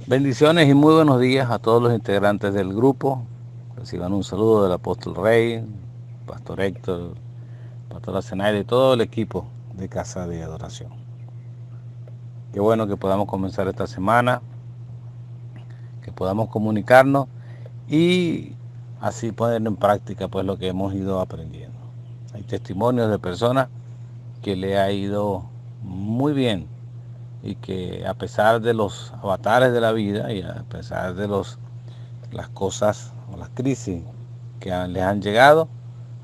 Bendiciones y muy buenos días a todos los integrantes del grupo. Reciban un saludo del apóstol Rey, pastor Héctor, pastora Zenaida y todo el equipo de Casa de Adoración. Qué bueno que podamos comenzar esta semana, que podamos comunicarnos y así poner en práctica pues lo que hemos ido aprendiendo. Hay testimonios de personas que le ha ido muy bien y que a pesar de los avatares de la vida y a pesar de las cosas o las crisis que les han llegado,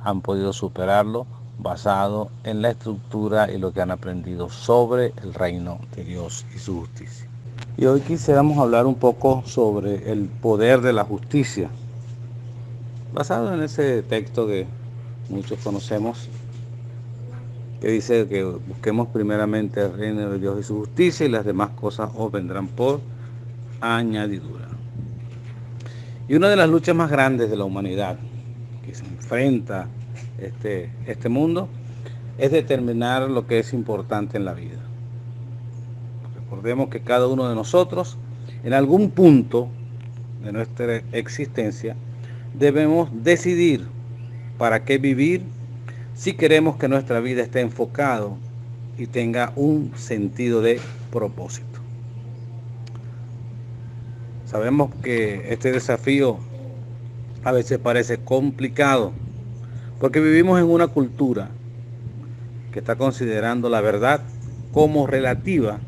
han podido superarlo basado en la estructura y lo que han aprendido sobre el reino de Dios y su justicia. Y hoy quisiéramos hablar un poco sobre el poder de la justicia, basado en ese texto que muchos conocemos, que dice que busquemos primeramente el reino de Dios y su justicia y las demás cosas os vendrán por añadidura. Y una de las luchas más grandes de la humanidad que se enfrenta este mundo es determinar lo que es importante en la vida. Recordemos que cada uno de nosotros, en algún punto de nuestra existencia, debemos decidir para qué vivir si queremos que nuestra vida esté enfocado y tenga un sentido de propósito. Sabemos que este desafío a veces parece complicado porque vivimos en una cultura que está considerando la verdad como relativa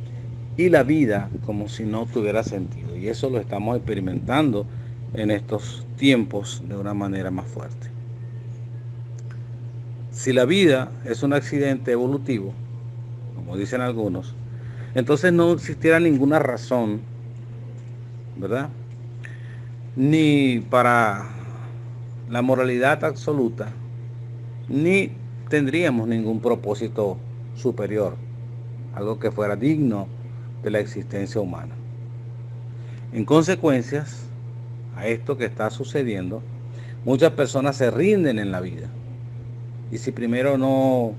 y la vida como si no tuviera sentido. Y eso lo estamos experimentando en estos tiempos de una manera más fuerte. Si la vida es un accidente evolutivo, como dicen algunos, entonces no existiera ninguna razón, ¿verdad? Ni para la moralidad absoluta, ni tendríamos ningún propósito superior, algo que fuera digno de la existencia humana. En consecuencias a esto que está sucediendo, muchas personas se rinden en la vida. Y si primero no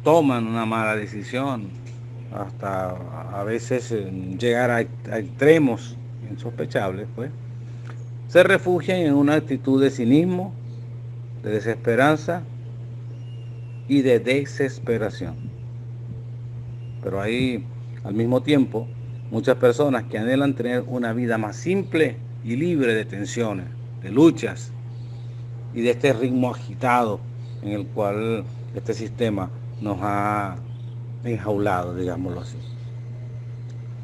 toman una mala decisión, hasta a veces llegar a extremos insospechables, pues, se refugian en una actitud de cinismo, de desesperanza y de desesperación. Pero hay al mismo tiempo muchas personas que anhelan tener una vida más simple y libre de tensiones, de luchas y de este ritmo agitado en el cual este sistema nos ha enjaulado, digámoslo así.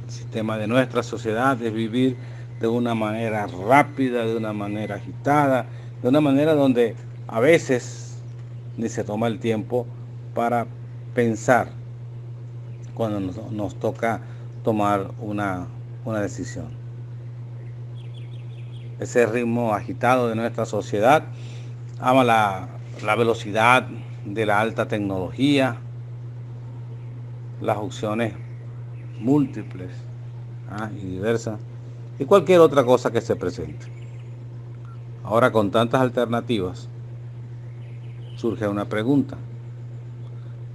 El sistema de nuestra sociedad es vivir de una manera rápida, de una manera agitada, de una manera donde a veces ni se toma el tiempo para pensar cuando nos toca tomar una decisión. Ese ritmo agitado de nuestra sociedad ama la velocidad de la alta tecnología, las opciones múltiples y diversas, y cualquier otra cosa que se presente. Ahora, con tantas alternativas, surge una pregunta: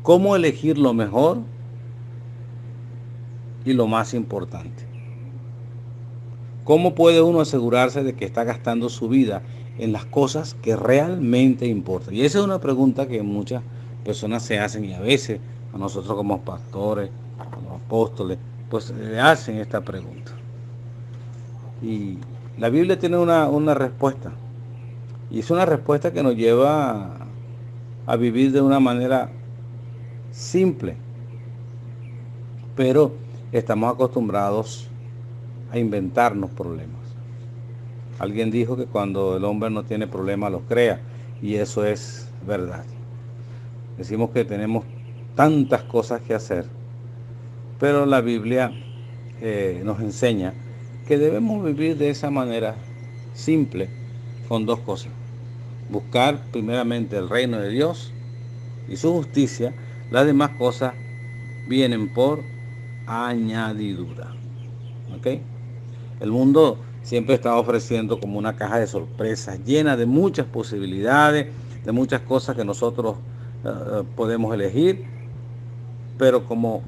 ¿cómo elegir lo mejor y lo más importante? ¿Cómo puede uno asegurarse de que está gastando su vida en las cosas que realmente importan? Y esa es una pregunta que muchas personas se hacen, y a veces a nosotros como pastores, como apóstoles, pues le hacen esta pregunta. Y la Biblia tiene una respuesta, y es una respuesta que nos lleva a vivir de una manera simple, pero estamos acostumbrados a inventarnos problemas. Alguien dijo que cuando el hombre no tiene problemas los crea, y eso es verdad. Decimos que tenemos tantas cosas que hacer, pero la Biblia nos enseña que debemos vivir de esa manera simple, con dos cosas: buscar primeramente el reino de Dios y su justicia. Las demás cosas vienen por añadidura. ¿Ok? El mundo siempre está ofreciendo como una caja de sorpresas llena de muchas posibilidades, de muchas cosas que nosotros podemos elegir, pero como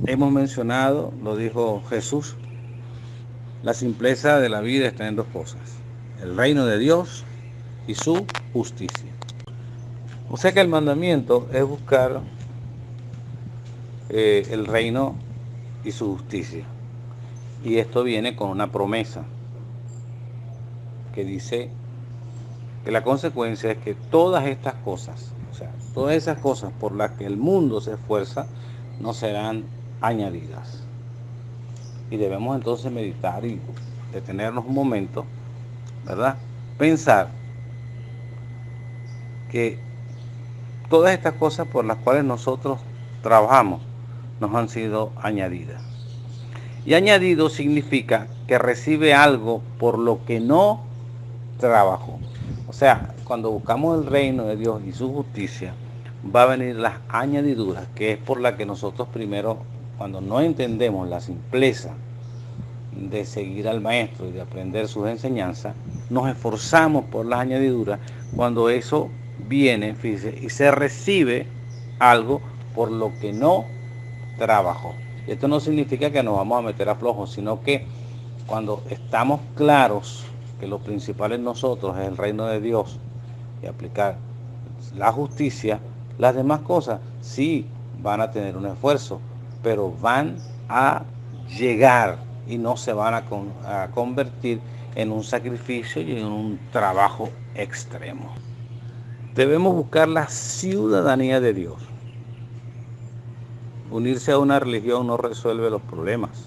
hemos mencionado, lo dijo Jesús, La simpleza de la vida está en dos cosas: el reino de Dios y su justicia. O sea que el mandamiento es buscar el reino y su justicia. Y esto viene con una promesa que dice que la consecuencia es que todas estas cosas, o sea, todas esas cosas por las que el mundo se esfuerza, no serán añadidas. Y debemos entonces meditar y detenernos un momento, ¿verdad? Pensar que todas estas cosas por las cuales nosotros trabajamos nos han sido añadidas. Y añadido significa que recibe algo por lo que no trabajó. O sea, cuando buscamos el reino de Dios y su justicia, va a venir las añadiduras, que es por la que nosotros primero, cuando no entendemos la simpleza de seguir al maestro y de aprender sus enseñanzas, nos esforzamos por las añadiduras. Cuando eso viene, fíjese, y se recibe algo por lo que no trabajó. Y esto no significa que nos vamos a meter a flojo, sino que cuando estamos claros que lo principal en nosotros es el reino de Dios y aplicar la justicia, las demás cosas sí van a tener un esfuerzo, pero van a llegar y no se van a convertir en un sacrificio y en un trabajo extremo. Debemos buscar la ciudadanía de Dios. Unirse a una religión no resuelve los problemas.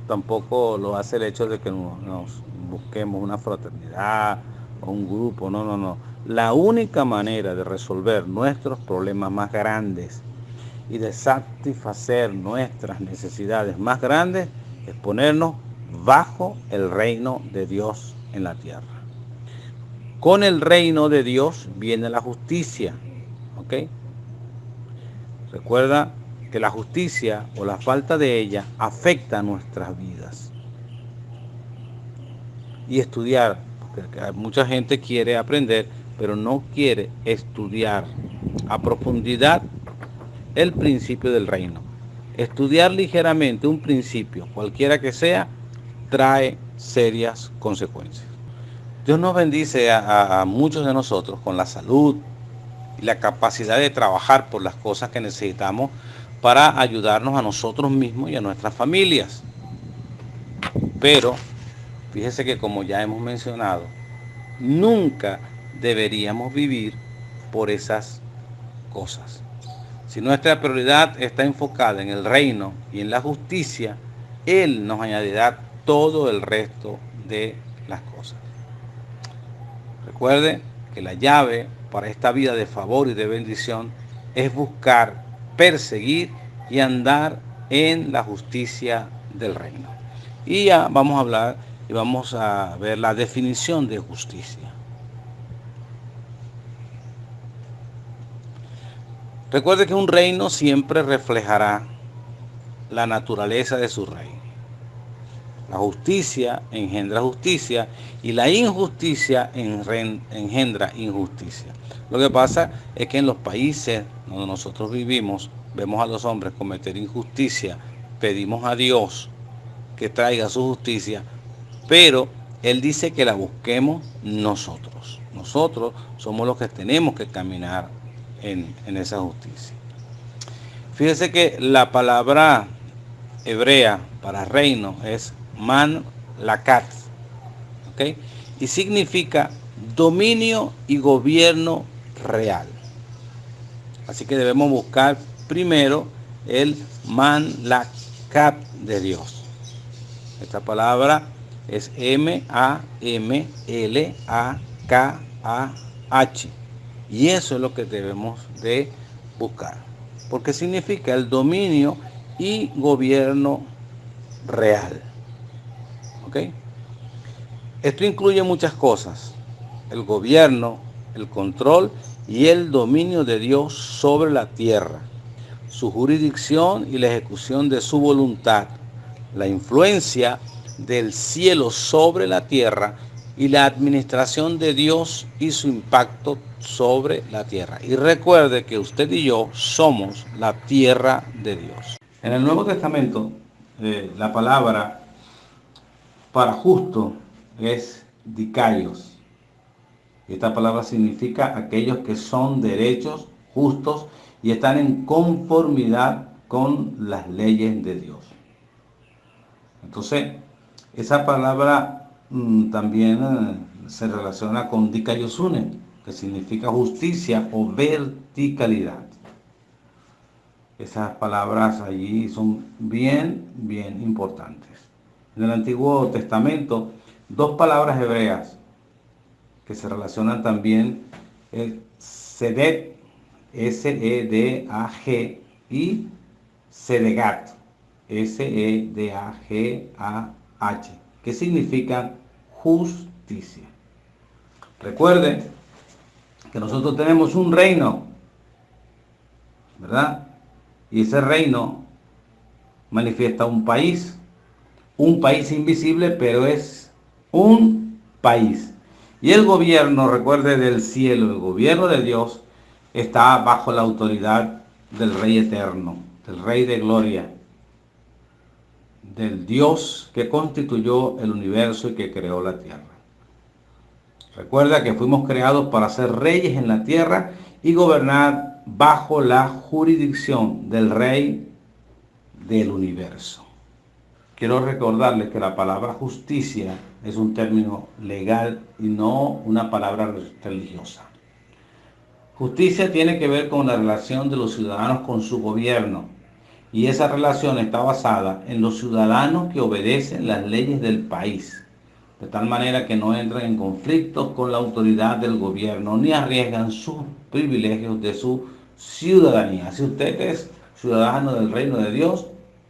Tampoco lo hace el hecho de que nos busquemos una fraternidad o un grupo. No. La única manera de resolver nuestros problemas más grandes y de satisfacer nuestras necesidades más grandes es ponernos bajo el reino de Dios en la tierra. Con el reino de Dios viene la justicia, ¿ok? Recuerda que la justicia o la falta de ella afecta nuestras vidas. Y estudiar, porque mucha gente quiere aprender, pero no quiere estudiar a profundidad el principio del reino. Estudiar ligeramente un principio, cualquiera que sea, trae serias consecuencias. Dios nos bendice a muchos de nosotros con la salud y la capacidad de trabajar por las cosas que necesitamos para ayudarnos a nosotros mismos y a nuestras familias. Pero fíjese que, como ya hemos mencionado, nunca deberíamos vivir por esas cosas. Si nuestra prioridad está enfocada en el reino y en la justicia, Él nos añadirá todo el resto de las cosas. Recuerde que la llave para esta vida de favor y de bendición es buscar, perseguir y andar en la justicia del reino. Y ya vamos a hablar y vamos a ver la definición de justicia. Recuerde que un reino siempre reflejará la naturaleza de su rey. La justicia engendra justicia y la injusticia engendra injusticia. Lo que pasa es que en los países donde nosotros vivimos, vemos a los hombres cometer injusticia, pedimos a Dios que traiga su justicia, pero Él dice que la busquemos nosotros. Nosotros somos los que tenemos que caminar en esa justicia. Fíjese que la palabra hebrea para reino es man lakat, ¿ok? Y significa dominio y gobierno real. Así que debemos buscar primero el man lakat de Dios. Esta palabra es M-A-M-L-A-K-A-H. Y eso es lo que debemos de buscar, porque significa el dominio y gobierno real. ¿Ok? Esto incluye muchas cosas: el gobierno, el control y el dominio de Dios sobre la tierra, su jurisdicción y la ejecución de su voluntad, la influencia del cielo sobre la tierra y la administración de Dios y su impacto sobre la tierra. Y recuerde que usted y yo somos la tierra de Dios. En el Nuevo Testamento, la palabra para justo es dikaios. Esta palabra significa aquellos que son derechos, justos y están en conformidad con las leyes de Dios. Entonces, esa palabra también se relaciona con dikaiosune, que significa justicia o verticalidad. Esas palabras allí son bien importantes. En el Antiguo Testamento, dos palabras hebreas que se relacionan también, el Sedet, S-E-D-A-G, y Sedegat, S-E-D-A-G-A-H, que significan justicia. Recuerden que nosotros tenemos un reino, ¿verdad? Y ese reino manifiesta un país invisible, pero es un país. Y el gobierno, recuerde, del cielo, el gobierno de Dios, está bajo la autoridad del Rey eterno, del Rey de gloria, del Dios que constituyó el universo y que creó la tierra. Recuerda que fuimos creados para ser reyes en la tierra y gobernar bajo la jurisdicción del Rey del universo. Quiero recordarles que la palabra justicia es un término legal y no una palabra religiosa. Justicia tiene que ver con la relación de los ciudadanos con su gobierno, y esa relación está basada en los ciudadanos que obedecen las leyes del país, de tal manera que no entran en conflictos con la autoridad del gobierno ni arriesgan sus privilegios de su ciudadanía. Si usted es ciudadano del reino de Dios,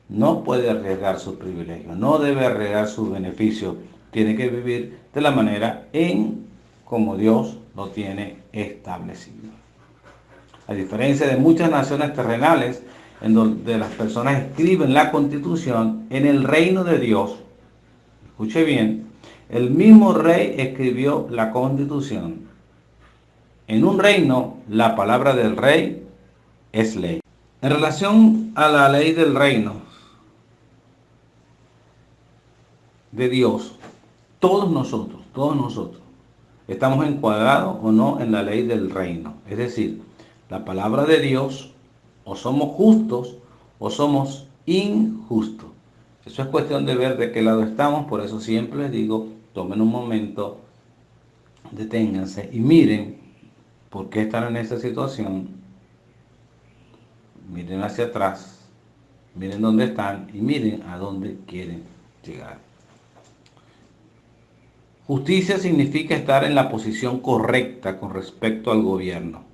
no puede arriesgar sus privilegios, no debe arriesgar sus beneficios, tiene que vivir de la manera en como Dios lo tiene establecido. A diferencia de muchas naciones terrenales, en donde las personas escriben la Constitución, en el reino de Dios, escuche bien, el mismo rey escribió la Constitución. En un reino, la palabra del rey es ley. En relación a la ley del reino de Dios, todos nosotros, estamos encuadrados o no en la ley del reino. Es decir, la palabra de Dios, o somos justos o somos injustos. Eso es cuestión de ver de qué lado estamos. Por eso siempre les digo, tomen un momento, deténganse y miren por qué están en esa situación. Miren hacia atrás, miren dónde están y miren a dónde quieren llegar. Justicia significa estar en la posición correcta con respecto al gobierno.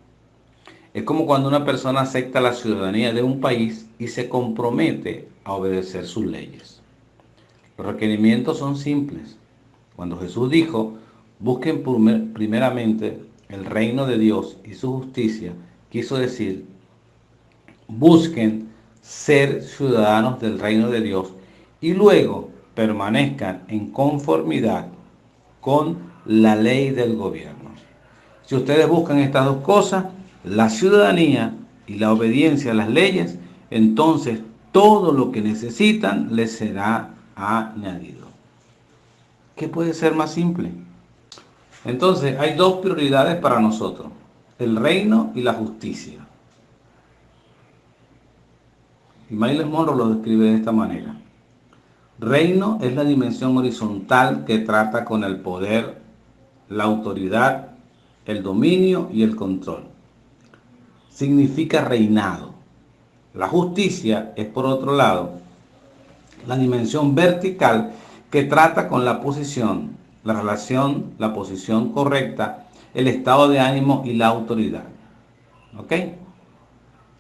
Es como cuando una persona acepta la ciudadanía de un país y se compromete a obedecer sus leyes. Los requerimientos son simples. Cuando Jesús dijo, busquen primeramente el reino de Dios y su justicia, quiso decir, busquen ser ciudadanos del reino de Dios y luego permanezcan en conformidad con la ley del gobierno. Si ustedes buscan estas dos cosas, la ciudadanía y la obediencia a las leyes, entonces todo lo que necesitan les será añadido. ¿Qué puede ser más simple? Entonces hay dos prioridades para nosotros, el reino y la justicia. Y Myles Munroe lo describe de esta manera. Reino es la dimensión horizontal que trata con el poder, la autoridad, el dominio y el control. Significa reinado. La justicia es, por otro lado, la dimensión vertical que trata con la posición, la relación, la posición correcta, el estado de ánimo y la autoridad. ¿Ok?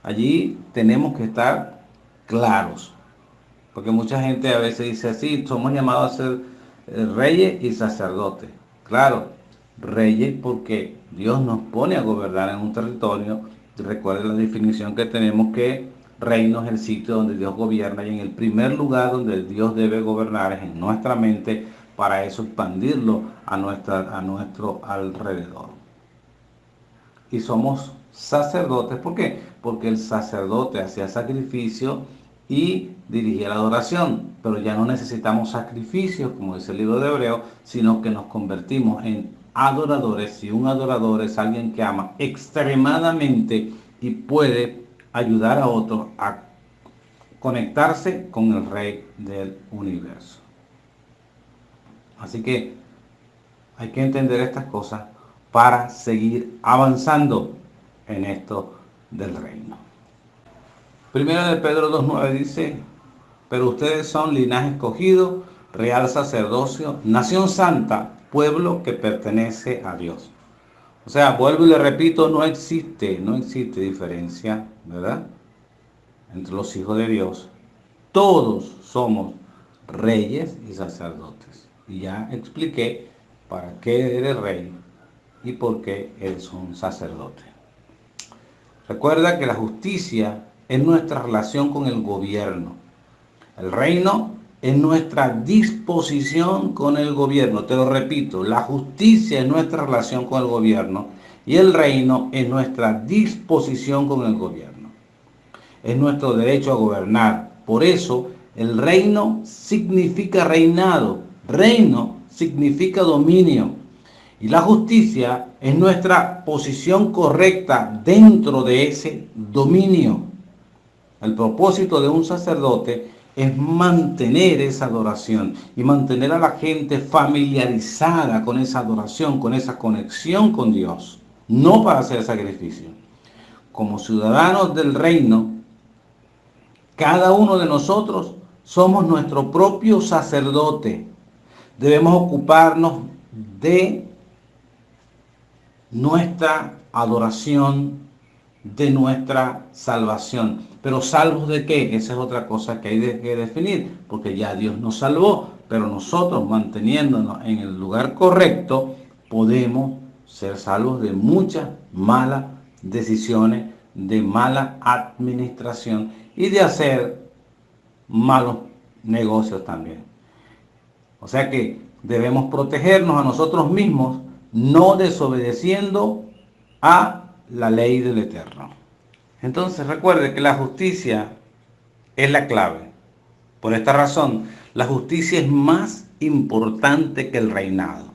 Allí tenemos que estar claros. Porque mucha gente a veces dice así, somos llamados a ser reyes y sacerdotes. Claro, reyes porque Dios nos pone a gobernar en un territorio. Recuerden la definición que tenemos, que reino es el sitio donde Dios gobierna, y en el primer lugar donde Dios debe gobernar es en nuestra mente, para eso expandirlo a nuestro alrededor. Y somos sacerdotes, ¿por qué? Porque el sacerdote hacía sacrificio y dirigir la adoración. Pero ya no necesitamos sacrificios, como dice el libro de Hebreos, sino que nos convertimos en adoradores, y un adorador es alguien que ama extremadamente y puede ayudar a otros a conectarse con el Rey del universo. Así que hay que entender estas cosas para seguir avanzando en esto del reino. Primero de Pedro 2:9 dice: pero ustedes son linaje escogido, real sacerdocio, nación santa, pueblo que pertenece a Dios. O sea, vuelvo y le repito, no existe diferencia, ¿verdad?, entre los hijos de Dios. Todos somos reyes y sacerdotes. Y ya expliqué para qué eres rey y por qué eres un sacerdote. Recuerda que la justicia es nuestra relación con el gobierno. El reino es nuestra disposición con el gobierno. Te lo repito, la justicia es nuestra relación con el gobierno y el reino es nuestra disposición con el gobierno. Es nuestro derecho a gobernar. Por eso, el reino significa reinado. Reino significa dominio. Y la justicia es nuestra posición correcta dentro de ese dominio. El propósito de un sacerdote es mantener esa adoración y mantener a la gente familiarizada con esa adoración, con esa conexión con Dios, no para hacer sacrificio. Como ciudadanos del reino, cada uno de nosotros somos nuestro propio sacerdote. Debemos ocuparnos de nuestra adoración, de nuestra salvación. Pero ¿salvos de qué? Esa es otra cosa que hay que definir, porque ya Dios nos salvó, pero nosotros, manteniéndonos en el lugar correcto, podemos ser salvos de muchas malas decisiones, de mala administración y de hacer malos negocios también. O sea que debemos protegernos a nosotros mismos, no desobedeciendo a la ley del Eterno. Entonces recuerde que la justicia es la clave. Por esta razón, la justicia es más importante que el reinado.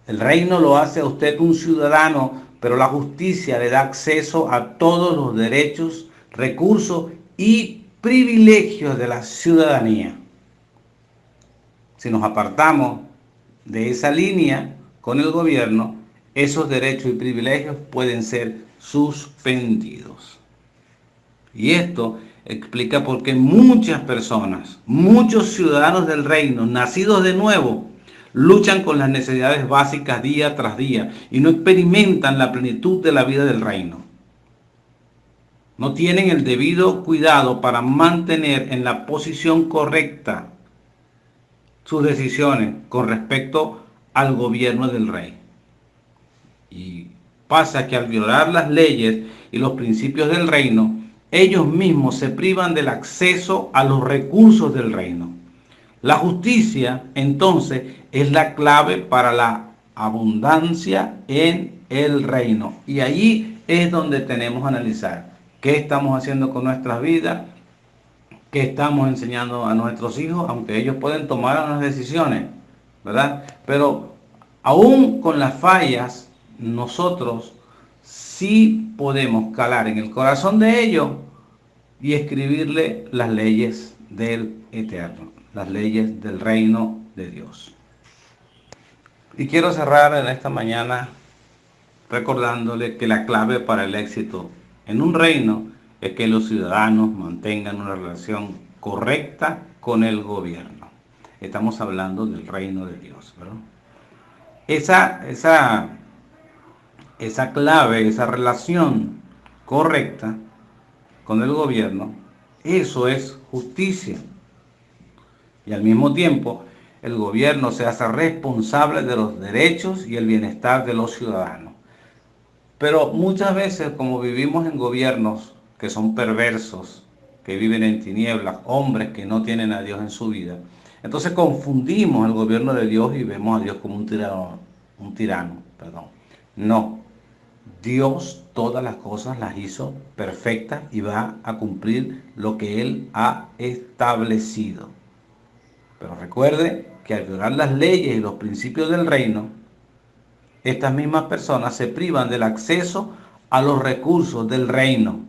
El reino lo hace a usted un ciudadano, pero la justicia le da acceso a todos los derechos, recursos y privilegios de la ciudadanía. Si nos apartamos de esa línea con el gobierno, esos derechos y privilegios pueden ser suspendidos. Y esto explica por qué muchas personas, muchos ciudadanos del reino, nacidos de nuevo, luchan con las necesidades básicas día tras día y no experimentan la plenitud de la vida del reino. No tienen el debido cuidado para mantener en la posición correcta sus decisiones con respecto al gobierno del rey. Y pasa que al violar las leyes y los principios del reino, ellos mismos se privan del acceso a los recursos del reino. La justicia, entonces, es la clave para la abundancia en el reino. Y allí es donde tenemos que analizar qué estamos haciendo con nuestras vidas, qué estamos enseñando a nuestros hijos, aunque ellos pueden tomar unas decisiones, ¿verdad? Pero aún con las fallas, nosotros sí podemos calar en el corazón de ellos y escribirle las leyes del Eterno, las leyes del reino de Dios. Y quiero cerrar en esta mañana recordándole que la clave para el éxito en un reino es que los ciudadanos mantengan una relación correcta con el gobierno. Estamos hablando del reino de Dios, ¿verdad? Esa clave, esa relación correcta con el gobierno, eso es justicia. Y al mismo tiempo, el gobierno se hace responsable de los derechos y el bienestar de los ciudadanos. Pero muchas veces, como vivimos en gobiernos que son perversos, que viven en tinieblas, hombres que no tienen a Dios en su vida, entonces confundimos el gobierno de Dios y vemos a Dios como un tirano. No. Dios todas las cosas las hizo perfectas y va a cumplir lo que Él ha establecido. Pero recuerde que al violar las leyes y los principios del reino, estas mismas personas se privan del acceso a los recursos del reino.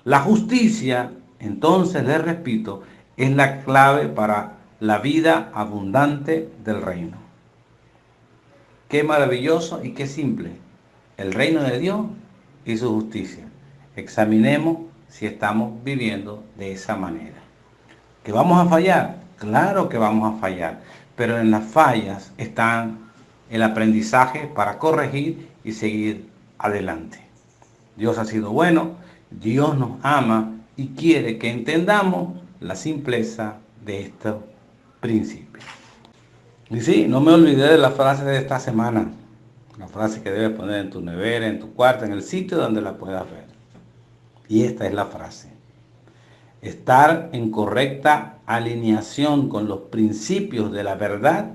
La justicia, entonces les repito, es la clave para la vida abundante del reino. Qué maravilloso y qué simple. El reino de Dios y su justicia. Examinemos si estamos viviendo de esa manera. ¿Que vamos a fallar? Claro que vamos a fallar. Pero en las fallas están el aprendizaje para corregir y seguir adelante. Dios ha sido bueno, Dios nos ama y quiere que entendamos la simpleza de estos principios. Y sí, no me olvidé de la frase de esta semana. La frase que debes poner en tu nevera, en tu cuarto, en el sitio donde la puedas ver. Y esta es la frase. Estar en correcta alineación con los principios de la verdad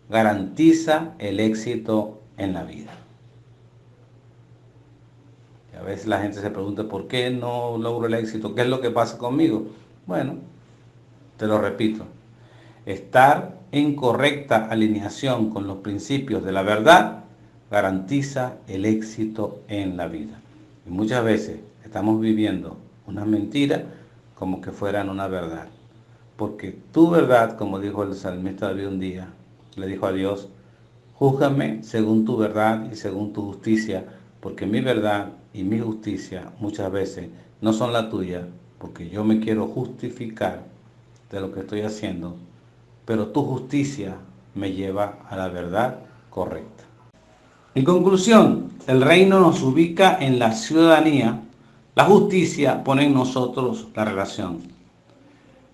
garantiza el éxito en la vida. Y a veces la gente se pregunta, ¿por qué no logro el éxito? ¿Qué es lo que pasa conmigo? Bueno, te lo repito. Estar en correcta alineación con los principios de la verdad garantiza el éxito en la vida. Y muchas veces estamos viviendo una mentira como que fueran una verdad. Porque tu verdad, como dijo el salmista David un día, le dijo a Dios, júzgame según tu verdad y según tu justicia, porque mi verdad y mi justicia muchas veces no son la tuya, porque yo me quiero justificar de lo que estoy haciendo, pero tu justicia me lleva a la verdad correcta. En conclusión, el reino nos ubica en la ciudadanía, la justicia pone en nosotros la relación.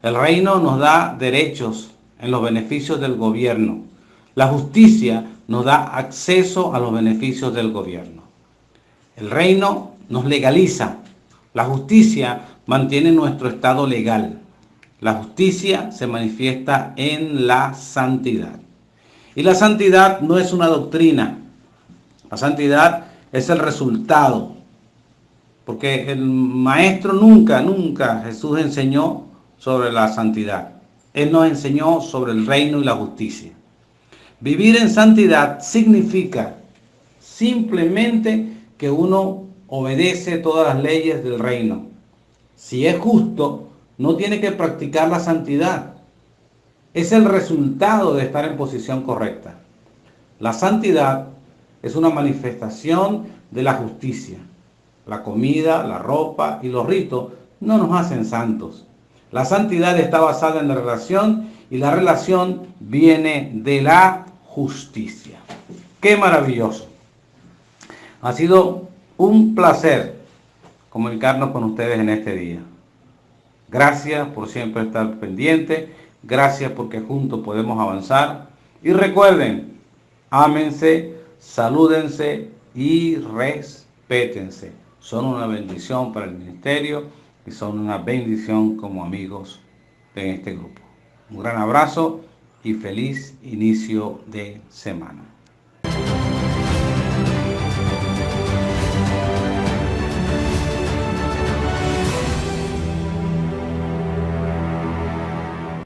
El reino nos da derechos en los beneficios del gobierno. La justicia nos da acceso a los beneficios del gobierno. El reino nos legaliza. La justicia mantiene nuestro estado legal. La justicia se manifiesta en la santidad. Y la santidad no es una doctrina. La santidad es el resultado. Porque el maestro nunca Jesús enseñó sobre la santidad. Él nos enseñó sobre el reino y la justicia. Vivir en santidad significa simplemente que uno obedece todas las leyes del reino. Si es justo, no tiene que practicar la santidad. Es el resultado de estar en posición correcta. La santidad es una manifestación de la justicia. La comida, la ropa y los ritos no nos hacen santos. La santidad está basada en la relación y la relación viene de la justicia. ¡Qué maravilloso! Ha sido un placer comunicarnos con ustedes en este día. Gracias por siempre estar pendientes. Gracias porque juntos podemos avanzar. Y recuerden, ámense, salúdense y respétense. Son una bendición para el ministerio y son una bendición como amigos en este grupo. Un gran abrazo y feliz inicio de semana.